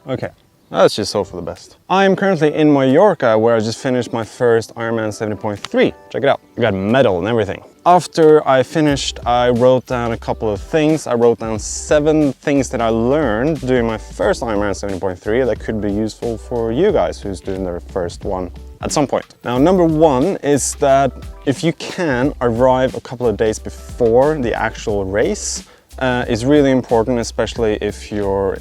Okay, let's just hope for the best. I'm currently in Mallorca, where I just finished my first Ironman 70.3. Check it out. I got a medal and everything. After I finished, I wrote down a couple of things. I wrote down 7 things that I learned doing my first Ironman 70.3 that could be useful for you guys who's doing their first one at some point. Now, number 1 is that if you can arrive a couple of days before the actual race, is really important, especially if you're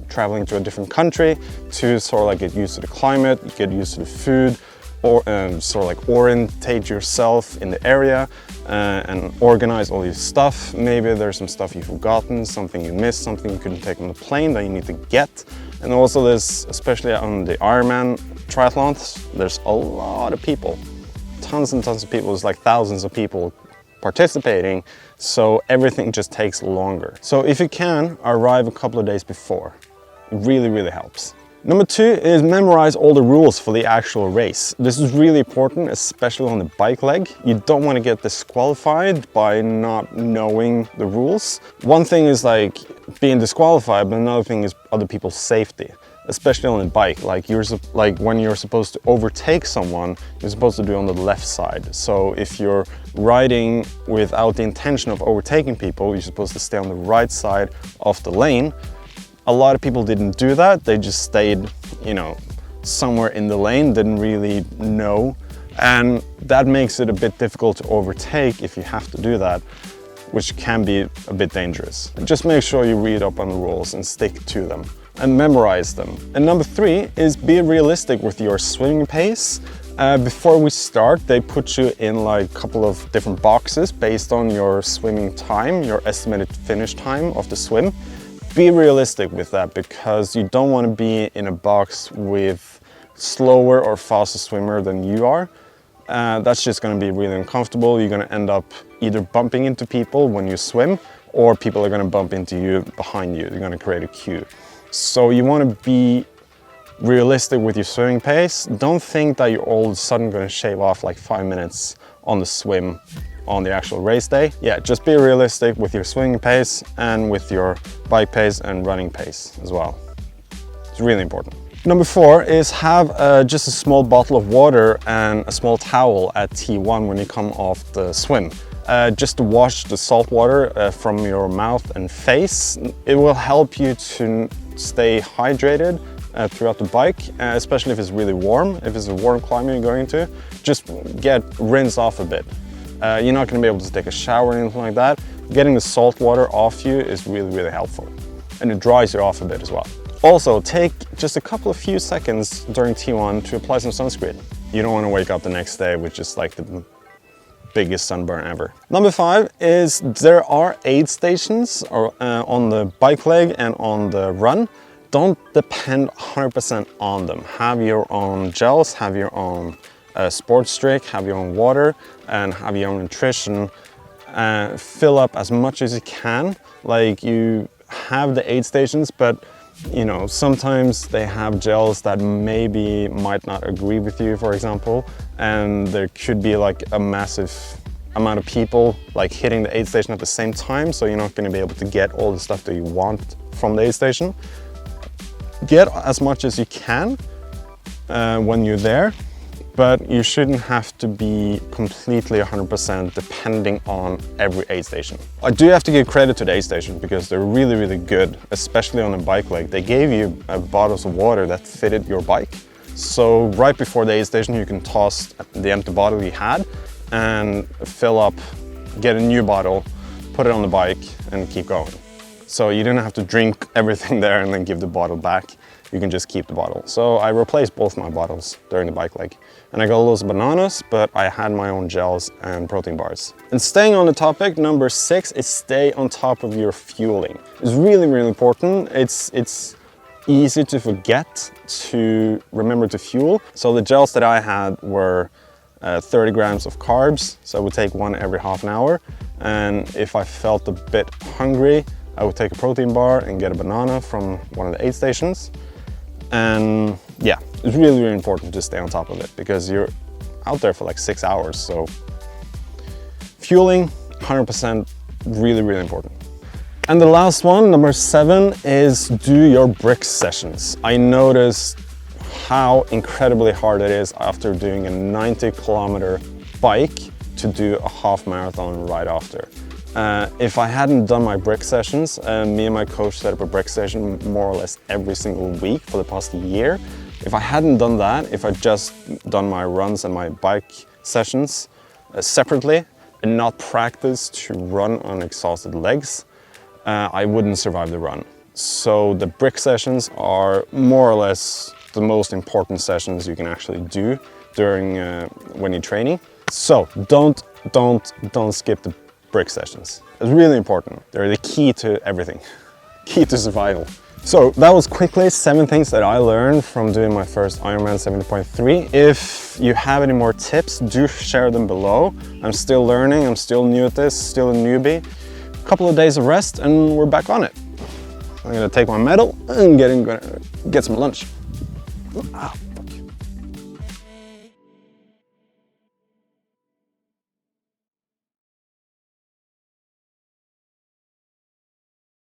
traveling to a different country, to sort of like get used to the climate, get used to the food, or sort of like orientate yourself in the area and organize all your stuff. Maybe there's some stuff you've forgotten, something you missed, something you couldn't take on the plane that you need to get. And also there's, especially on the Ironman triathlons, there's a lot of people, tons and tons of people. There's like thousands of people participating, so everything just takes longer. So if you can, arrive a couple of days before. It really, really helps. Number 2 is memorize all the rules for the actual race. This is really important, especially on the bike leg. You don't want to get disqualified by not knowing the rules. One thing is like being disqualified, but another thing is other people's safety. Especially on a bike, like when you're supposed to overtake someone, you're supposed to do it on the left side. So if you're riding without the intention of overtaking people, you're supposed to stay on the right side of the lane. A lot of people didn't do that. They just stayed, somewhere in the lane, didn't really know. And that makes it a bit difficult to overtake if you have to do that, which can be a bit dangerous. Just make sure you read up on the rules and stick to them and memorize them. And number 3 is be realistic with your swimming pace. Before we start, they put you in like a couple of different boxes based on your swimming time, your estimated finish time of the swim. Be realistic with that, because you don't want to be in a box with slower or faster swimmer than you are. That's just going to be really uncomfortable. You're going to end up either bumping into people when you swim, or people are going to bump into you behind you. You're going to create a queue. So you want to be realistic with your swimming pace. Don't think that you're all of a sudden going to shave off like 5 minutes on the swim on the actual race day. Yeah, just be realistic with your swimming pace and with your bike pace and running pace as well. It's really important. Number 4 is have just a small bottle of water and a small towel at T1 when you come off the swim. Just to wash the salt water from your mouth and face. It will help you to stay hydrated throughout the bike, especially if it's really warm. If it's a warm climate you're going to, just rinse off a bit. You're not going to be able to take a shower or anything like that. Getting the salt water off you is really, really helpful. And it dries you off a bit as well. Also, take just a couple of few seconds during T1 to apply some sunscreen. You don't want to wake up the next day with just like the biggest sunburn ever. Number 5 is there are aid stations on the bike leg and on the run. Don't depend 100% on them. Have your own gels, have your own sports drink, have your own water, and have your own nutrition. Fill up as much as you can. Like, you have the aid stations, but sometimes they have gels that maybe might not agree with you, for example, and there could be like a massive amount of people like hitting the aid station at the same time, so you're not going to be able to get all the stuff that you want from the aid station. Get as much as you can when you're there, but you shouldn't have to be completely 100% depending on every aid station. I do have to give credit to the aid station because they're really, really good, especially on a bike leg. They gave you bottles of water that fitted your bike. So right before the aid station, you can toss the empty bottle you had and fill up, get a new bottle, put it on the bike and keep going. So you didn't have to drink everything there and then give the bottle back. You can just keep the bottle. So I replaced both my bottles during the bike leg. And I got loads of bananas, but I had my own gels and protein bars. And staying on the topic, number 6 is stay on top of your fueling. It's really, really important. It's easy to forget to remember to fuel. So the gels that I had were 30 grams of carbs. So I would take one every half an hour. And if I felt a bit hungry, I would take a protein bar and get a banana from one of the aid stations. And yeah, it's really, really important to stay on top of it because you're out there for like 6 hours. So fueling, 100%, really, really important. And the last one, number 7, is do your brick sessions. I noticed how incredibly hard it is after doing a 90-kilometer bike to do a half marathon right after. If I hadn't done my brick sessions, me and my coach set up a brick session more or less every single week for the past year. If I hadn't done that, if I'd just done my runs and my bike sessions separately and not practiced to run on exhausted legs, I wouldn't survive the run. So the brick sessions are more or less the most important sessions you can actually do during when you're training. So don't skip the brick sessions. It's really important. They're the key to everything, key to survival. So that was quickly 7 things that I learned from doing my first Ironman 70.3. If you have any more tips, do share them below. I'm still learning, I'm still new at this, still a newbie. A couple of days of rest and we're back on it. I'm gonna take my medal and get some lunch.